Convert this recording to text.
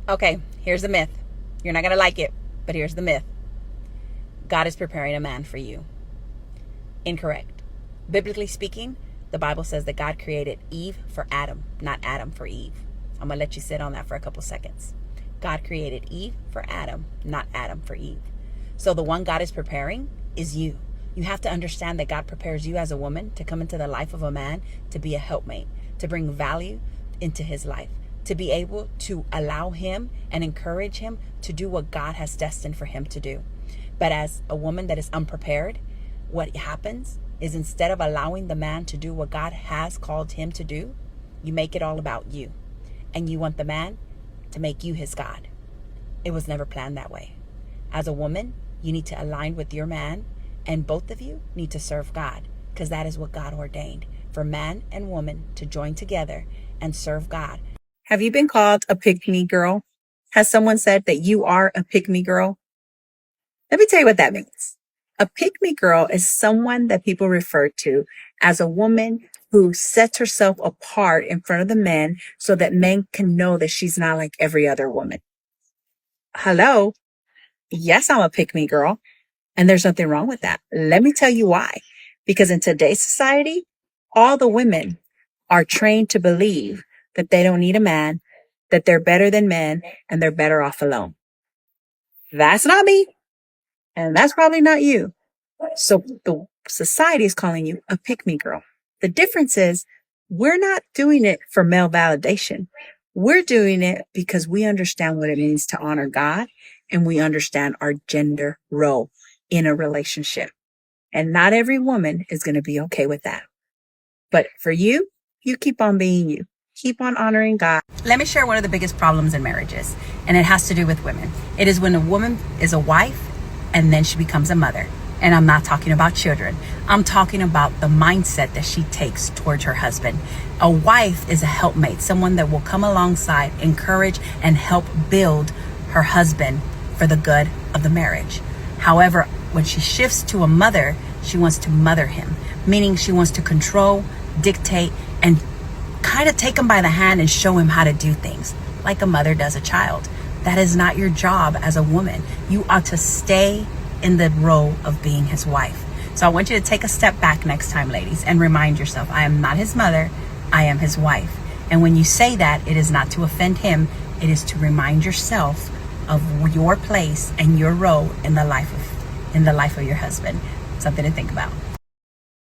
Okay, here's the myth. You're not going to like it, but here's the myth. God is preparing a man for you. Incorrect. Biblically speaking, the Bible says that God created Eve for Adam, not Adam for Eve. I'm going to let you sit on that for a couple seconds. God created Eve for Adam, not Adam for Eve. So the one God is preparing is you. You have to understand that God prepares you as a woman to come into the life of a man, to be a helpmate, to bring value into his life, to be able to allow him and encourage him to do what God has destined for him to do. But as a woman that is unprepared, what happens is instead of allowing the man to do what God has called him to do, you make it all about you. And you want the man to make you his God. It was never planned that way. As a woman, you need to align with your man, and both of you need to serve God, because that is what God ordained, for man and woman to join together and serve God. Have you been called a pick-me girl? Has someone said that you are a pick-me girl? Let me tell you what that means. A pick-me girl is someone that people refer to as a woman who sets herself apart in front of the men so that men can know that she's not like every other woman. Hello? Yes, I'm a pick-me girl, and there's nothing wrong with that. Let me tell you why. Because in today's society, all the women are trained to believe that they don't need a man, that they're better than men, and they're better off alone. That's not me. And that's probably not you. So the society is calling you a pick-me girl. The difference is we're not doing it for male validation. We're doing it because we understand what it means to honor God, and we understand our gender role in a relationship. And not every woman is going to be okay with that. But for you, you keep on being you. Keep on honoring God. Let me share one of the biggest problems in marriages, and it has to do with women. It is when a woman is a wife and then she becomes a mother. And I'm not talking about children. I'm talking about the mindset that she takes towards her husband. A wife is a helpmate, someone that will come alongside, encourage, and help build her husband for the good of the marriage. However, when she shifts to a mother, she wants to mother him, meaning she wants to control, dictate, and kind of take him by the hand and show him how to do things like a mother does a child. That is not your job as a woman. You ought to stay in the role of being his wife. So I want you to take a step back next time, ladies, and remind yourself, I am not his mother, I am his wife. And when you say that, it is not to offend him, it is to remind yourself of your place and your role in the life of your husband. Something to think about.